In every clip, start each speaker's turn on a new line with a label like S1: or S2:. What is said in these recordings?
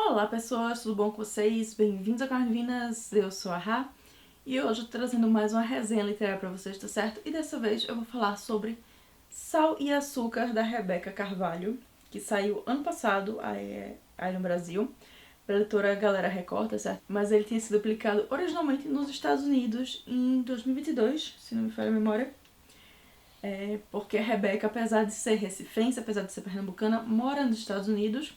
S1: Olá pessoas, tudo bom com vocês? Bem-vindos a Carnivinas, eu sou a Rá e hoje eu tô trazendo mais uma resenha literária pra vocês, tá certo? E dessa vez eu vou falar sobre Sal e Açúcar, da Rebeca Carvalho, que saiu ano passado aí no Brasil, pela editora Galera Record, tá certo? Mas ele tinha sido publicado originalmente nos Estados Unidos em 2022, se não me falha a memória. Porque a Rebeca, apesar de ser recifense, apesar de ser pernambucana, mora nos Estados Unidos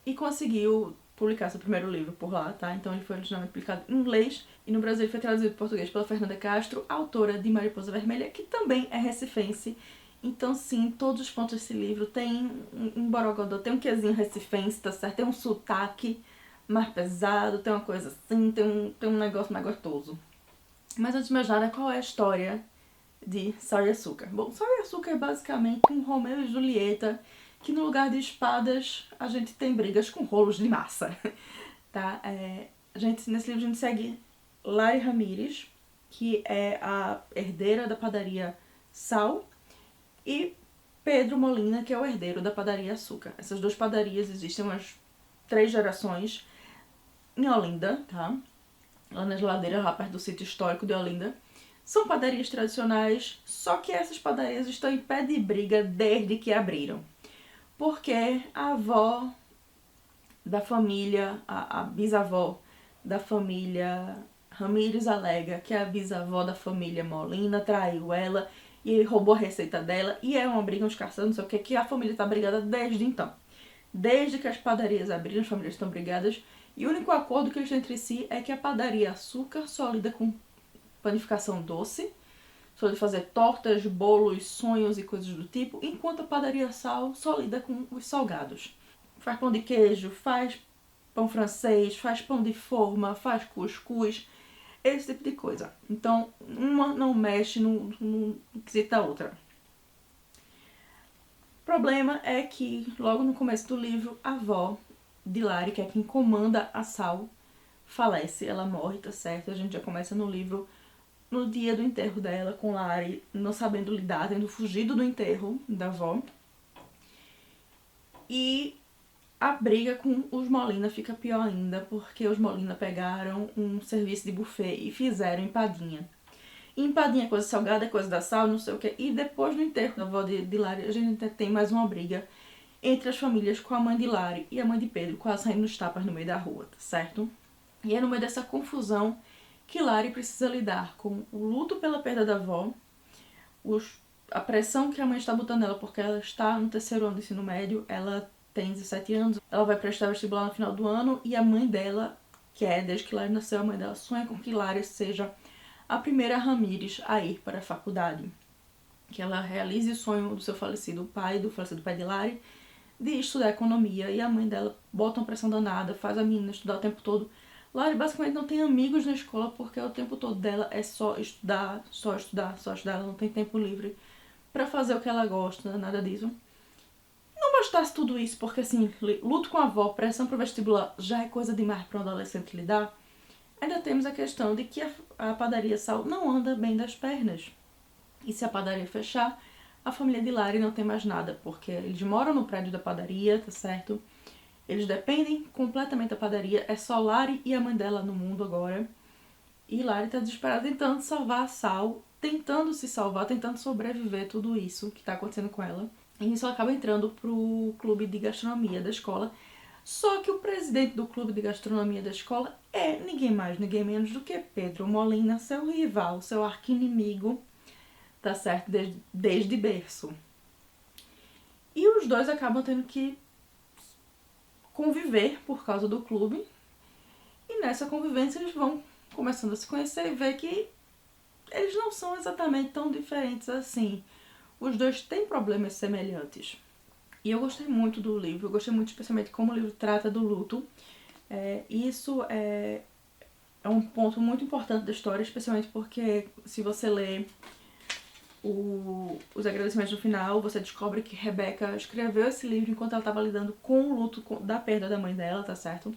S1: e conseguiu publicar seu primeiro livro por lá, tá? Então ele foi originalmente publicado em inglês e no Brasil ele foi traduzido para português pela Fernanda Castro, autora de Mariposa Vermelha, que também é recifense. Então sim, todos os pontos desse livro tem um borogodó, tem um quezinho recifense, tá certo? Tem um sotaque mais pesado, tem uma coisa assim, tem um negócio mais gostoso. Mas antes de mais nada, qual é a história de Sal e Açúcar? Bom, Sal e Açúcar é basicamente um Romeu e Julieta que no lugar de espadas a gente tem brigas com rolos de massa, tá? Nesse livro a gente segue Lari Ramírez, que é a herdeira da padaria Sal, e Pedro Molina, que é o herdeiro da padaria Açúcar. Essas duas padarias existem umas 3 gerações em Olinda, tá? Lá nas ladeiras, lá perto do sítio histórico de Olinda. São padarias tradicionais, só que essas padarias estão em pé de briga desde que abriram. Porque a avó da família, a bisavó da família Ramírez alega que a bisavó da família Molina traiu ela e roubou a receita dela, e é uma briga, uns caçando, não sei o que a família tá brigada desde então. Desde que as padarias abriram, as famílias estão brigadas, e o único acordo que eles têm entre si é que a padaria Açúcar só lida com panificação doce, só de fazer tortas, bolos, sonhos e coisas do tipo, enquanto a padaria Sal só lida com os salgados. Faz pão de queijo, faz pão francês, faz pão de forma, faz cuscuz, esse tipo de coisa. Então, uma não mexe no quesito da outra. O problema é que, logo no começo do livro, a avó de Lari, que é quem comanda a Sal, falece, ela morre, tá certo? A gente já começa no livro no dia do enterro dela, com Lari não sabendo lidar, tendo fugido do enterro da avó. E a briga com os Molina fica pior ainda, porque os Molina pegaram um serviço de buffet e fizeram empadinha. E empadinha é coisa salgada, é coisa da Sal, não sei o que. E depois do enterro da avó de Lari, a gente tem mais uma briga entre as famílias, com a mãe de Lari e a mãe de Pedro, quase saindo nos tapas no meio da rua, tá certo? E é no meio dessa confusão que Lari precisa lidar com o luto pela perda da avó, a pressão que a mãe está botando nela porque ela está no terceiro ano do ensino médio, ela tem 17 anos, ela vai prestar vestibular no final do ano, e a mãe dela, que é desde que Lari nasceu, a mãe dela sonha com que Lari seja a primeira Ramírez a ir para a faculdade, que ela realize o sonho do seu falecido pai, do falecido pai de Lari, de estudar economia, e a mãe dela bota uma pressão danada, faz a menina estudar o tempo todo. Lari basicamente não tem amigos na escola porque o tempo todo dela é só estudar, só estudar, só estudar. Ela não tem tempo livre pra fazer o que ela gosta, nada disso. Não bastasse tudo isso, porque assim, luto com a avó, pressão pro vestibular já é coisa demais pra um adolescente lidar. Ainda temos a questão de que a padaria Sal não anda bem das pernas. E se a padaria fechar, a família de Lari não tem mais nada, porque eles moram no prédio da padaria, tá certo? Eles dependem completamente da padaria, é só Lari e a mãe dela no mundo agora. E Lari tá desesperada tentando salvar a Sal, tentando se salvar, tentando sobreviver tudo isso que tá acontecendo com ela. E isso ela acaba entrando pro clube de gastronomia da escola. Só que o presidente do clube de gastronomia da escola é ninguém mais, ninguém menos do que Pedro Molina, seu rival, seu arqui-inimigo, tá certo? Desde berço. E os dois acabam tendo que conviver por causa do clube, e nessa convivência eles vão começando a se conhecer e ver que eles não são exatamente tão diferentes assim. Os dois têm problemas semelhantes. E eu gostei muito do livro, eu gostei muito especialmente como o livro trata do luto. Isso é um ponto muito importante da história, especialmente porque se você lê os agradecimentos no final, você descobre que Rebeca escreveu esse livro enquanto ela estava lidando com o luto da perda da mãe dela, tá certo?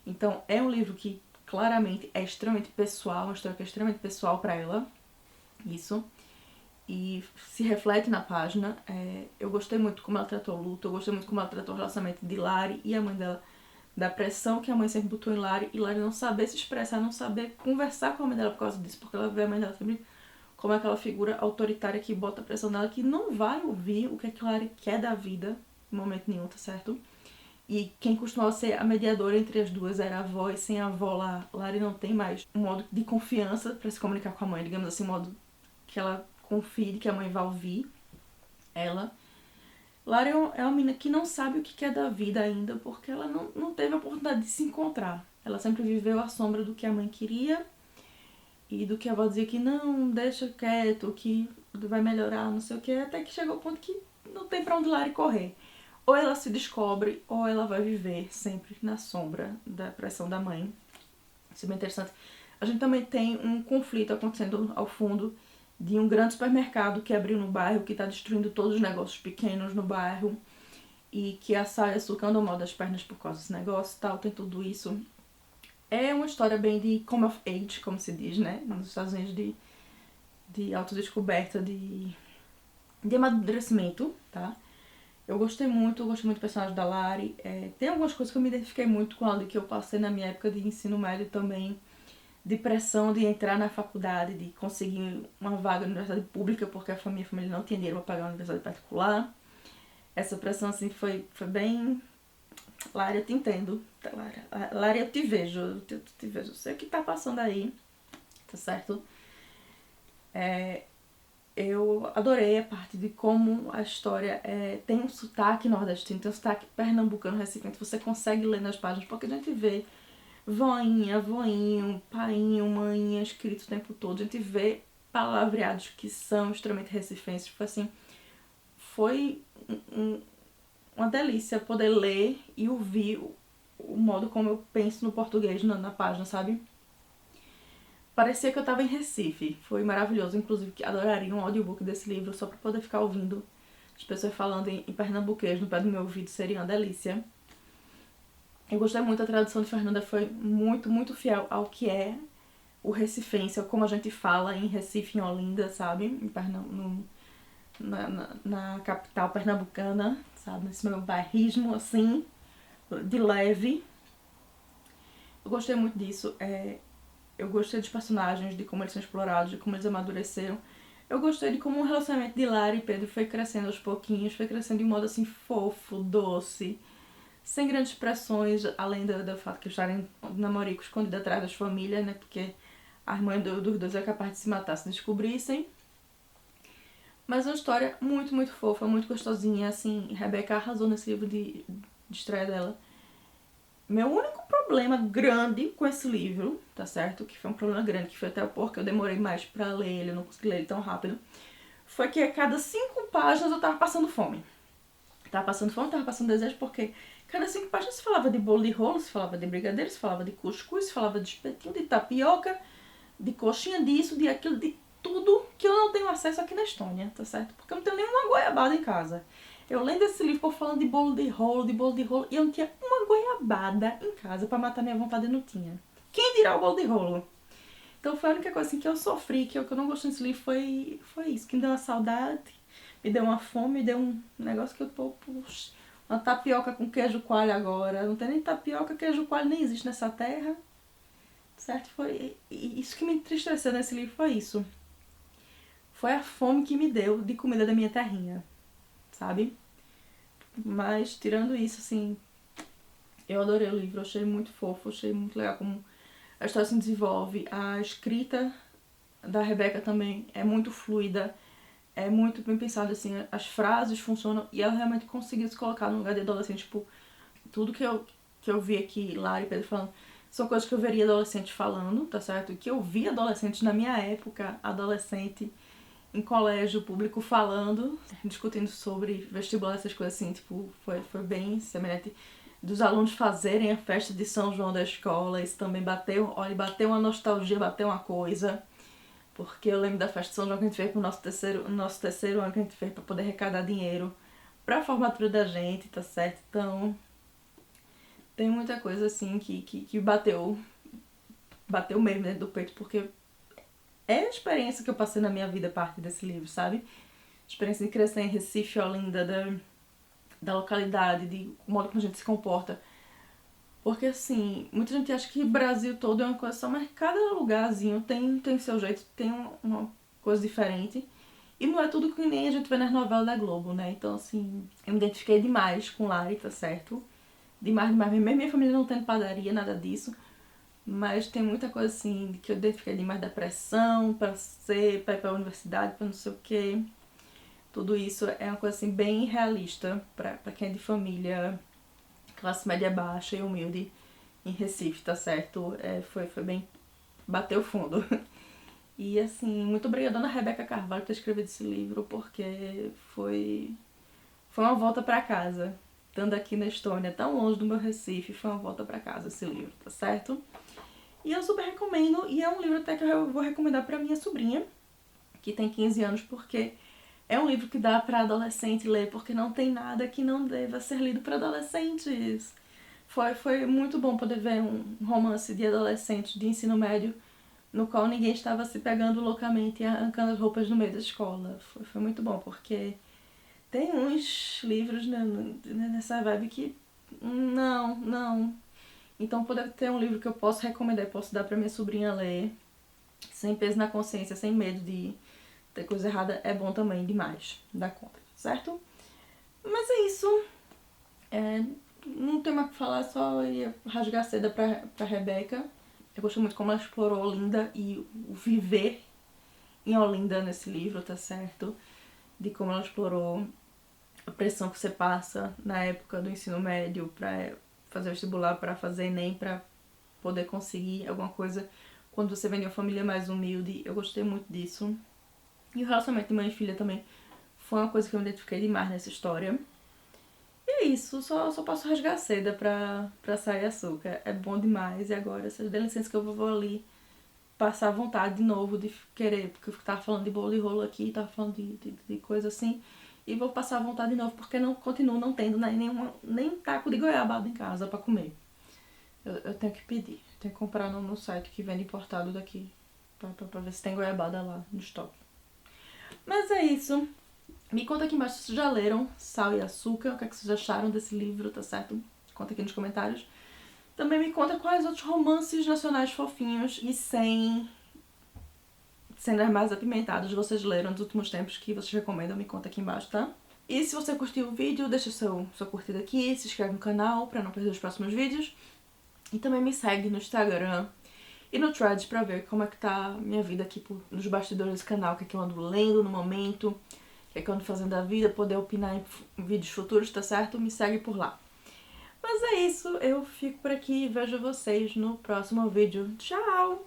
S1: Então é um livro que claramente é extremamente pessoal, uma história que é extremamente pessoal para ela, isso, e se reflete na página. Eu gostei muito como ela tratou o luto, eu gostei muito como ela tratou o relacionamento de Lari e a mãe dela da pressão que a mãe sempre botou em Lari, e Lari não saber se expressar, não saber conversar com a mãe dela por causa disso, porque ela vê a mãe dela sempre como aquela figura autoritária que bota a pressão nela, que não vai ouvir o que a Lari quer da vida, em momento nenhum, tá certo? E quem costumava ser a mediadora entre as duas era a avó, e sem a avó lá, Lari não tem mais um modo de confiança para se comunicar com a mãe, digamos assim, um modo que ela confie que a mãe vai ouvir ela. Lari é uma menina que não sabe o que quer da vida ainda, porque ela não teve a oportunidade de se encontrar. Ela sempre viveu à sombra do que a mãe queria e do que a avó dizia que não, deixa quieto, que vai melhorar, não sei o que, até que chegou ao ponto que não tem pra onde Lari correr. Ou ela se descobre, ou ela vai viver sempre na sombra da pressão da mãe. Isso é bem interessante. A gente também tem um conflito acontecendo ao fundo de um grande supermercado que abriu no bairro, que está destruindo todos os negócios pequenos no bairro, e que a Sal e a Açúcar andam mal das pernas por causa desse negócio e tal, tem tudo isso. É uma história bem de come of age, como se diz, né? Nos Estados Unidos, de autodescoberta, de amadurecimento, tá? Eu gostei muito do personagem da Lari. Tem algumas coisas que eu me identifiquei muito com ela, que eu passei na minha época de ensino médio também, de pressão de entrar na faculdade, de conseguir uma vaga na universidade pública, porque a minha família não tinha dinheiro para pagar uma universidade particular. Essa pressão, assim, foi bem... Lari, eu te entendo. Lari, eu te vejo. Eu te vejo. Eu sei o que tá passando aí, tá certo? Eu adorei a parte de como a história tem um sotaque nordestino, tem um sotaque pernambucano, recifense. Você consegue ler nas páginas, porque a gente vê voinha, voinho, painho, maninha escrito o tempo todo. A gente vê palavreados que são extremamente recifenses. Tipo assim, foi uma delícia poder ler e ouvir o modo como eu penso no português na página, sabe? Parecia que eu tava em Recife. Foi maravilhoso. Inclusive, adoraria um audiobook desse livro só pra poder ficar ouvindo as pessoas falando em pernambuquês no pé do meu ouvido. Seria uma delícia. Eu gostei muito, a tradução de Fernanda foi muito, muito fiel ao que é o recifense, como a gente fala em Recife, em Olinda, sabe? Na capital pernambucana, sabe? Nesse meu bairrismo, assim, de leve. Eu gostei muito disso. Eu gostei dos personagens, de como eles são explorados, de como eles amadureceram. Eu gostei de como o relacionamento de Lara e Pedro foi crescendo aos pouquinhos, foi crescendo de um modo assim fofo, doce, sem grandes pressões, além do fato que estarem namorico escondido atrás das famílias, né? Porque a irmã dos dois é capaz de se matar se descobrissem. Mas é uma história muito, muito fofa, muito gostosinha, assim. Rebeca arrasou nesse livro de estreia dela. Meu único problema grande com esse livro, tá certo? Que foi um problema grande, que foi até porque eu demorei mais pra ler ele, eu não consegui ler ele tão rápido. Foi que a cada 5 páginas eu tava passando fome. Tava passando desejo, porque cada 5 páginas se falava de bolo de rolo, se falava de brigadeiro, se falava de cuscuz, se falava de espetinho, de tapioca, de coxinha disso, de aquilo, de tudo que eu não tenho acesso aqui na Estônia, tá certo? Porque eu não tenho nenhuma goiabada em casa. Eu lendo esse livro, por falando de bolo de rolo, e eu não tinha uma goiabada em casa pra matar minha vontade, não tinha. Quem dirá o bolo de rolo? Então foi a única coisa assim, que eu sofri, que eu não gostei desse livro, foi isso, que me deu uma saudade, me deu uma fome, me deu um negócio que eu tô, puxa, uma tapioca com queijo coalho agora. Não tem nem tapioca, queijo coalho nem existe nessa terra, certo? Foi isso que me entristeceu nesse livro, foi isso. Foi a fome que me deu de comida da minha terrinha, sabe? Mas, tirando isso, assim, eu adorei o livro, achei muito fofo, achei muito legal como a história se desenvolve. A escrita da Rebeca também é muito fluida, é muito bem pensada, assim, as frases funcionam e ela realmente conseguiu se colocar no lugar de adolescente. Tipo, tudo que eu vi aqui, Lara e Pedro falando, são coisas que eu veria adolescentes falando, tá certo? E que eu vi adolescentes na minha época, adolescente, em colégio público falando, discutindo sobre vestibular, essas coisas assim, tipo, foi bem semelhante dos alunos fazerem a festa de São João da escola. Isso também bateu uma nostalgia, bateu uma coisa, porque eu lembro da festa de São João que a gente fez pro nosso terceiro ano, que a gente fez pra poder arrecadar dinheiro pra formatura da gente, tá certo? Então, tem muita coisa assim que bateu mesmo dentro do peito, porque é a experiência que eu passei na minha vida, parte desse livro, sabe? A experiência de crescer em Recife, Olinda, da localidade, de o modo como a gente se comporta. Porque assim, muita gente acha que o Brasil todo é uma coisa só, mas cada lugarzinho tem seu jeito, tem uma coisa diferente. E não é tudo que nem a gente vê nas novelas da Globo, né? Então assim, eu me identifiquei demais com Lari, tá certo? Demais, demais. Mesmo minha família não tendo padaria, nada disso. Mas tem muita coisa assim, que eu identifiquei demais da pressão, pra ir pra universidade, pra não sei o quê. Tudo isso é uma coisa assim bem realista pra quem é de família classe média baixa e humilde em Recife, tá certo? Foi bem... bateu fundo. E assim, muito obrigada Ana Rebeca Carvalho por ter escrevido esse livro, porque foi uma volta pra casa. Estando aqui na Estônia, tão longe do meu Recife, foi uma volta pra casa esse livro, tá certo? E eu super recomendo, e é um livro até que eu vou recomendar pra minha sobrinha, que tem 15 anos, porque é um livro que dá pra adolescente ler, porque não tem nada que não deva ser lido pra adolescentes. Foi muito bom poder ver um romance de adolescente de ensino médio no qual ninguém estava se pegando loucamente e arrancando as roupas no meio da escola. Foi muito bom, porque tem uns livros nessa vibe que não. Então poder ter um livro que eu posso recomendar, posso dar pra minha sobrinha ler, sem peso na consciência, sem medo de ter coisa errada, é bom também demais, dá conta, certo? Mas é isso. Não tem mais o que falar, só ia rasgar seda pra Rebeca. Eu gostei muito como ela explorou Olinda e o viver em Olinda nesse livro, tá certo? De como ela explorou a pressão que você passa na época do ensino médio pra fazer vestibular, pra fazer Enem, pra poder conseguir alguma coisa quando você vem de uma família mais humilde. Eu gostei muito disso. E o relacionamento de mãe e filha também foi uma coisa que eu me identifiquei demais nessa história. E é isso, só posso rasgar seda pra sair açúcar. É bom demais. E agora, vocês dêem licença que eu vou ali passar vontade de novo de querer, porque eu tava falando de bolo e rolo aqui, tava falando de coisa assim. E vou passar vontade de novo, porque não continuo não tendo nem taco de goiabada em casa pra comer. Eu tenho que pedir. Tenho que comprar no site que vende importado daqui. Pra ver se tem goiabada lá no estoque. Mas é isso. Me conta aqui embaixo se vocês já leram Sal e Açúcar, o que é que vocês acharam desse livro, tá certo? Conta aqui nos comentários. Também me conta quais outros romances nacionais fofinhos e sem cenas mais apimentadas vocês leram nos últimos tempos que vocês recomendam, me conta aqui embaixo, tá? E se você curtiu o vídeo, deixa sua curtida aqui, se inscreve no canal pra não perder os próximos vídeos. E também me segue no Instagram e no Threads pra ver como é que tá a minha vida aqui nos bastidores desse canal, o que é que eu ando lendo no momento, o que é que eu ando fazendo da vida, poder opinar em vídeos futuros, tá certo? Me segue por lá. Mas é isso, eu fico por aqui e vejo vocês no próximo vídeo. Tchau!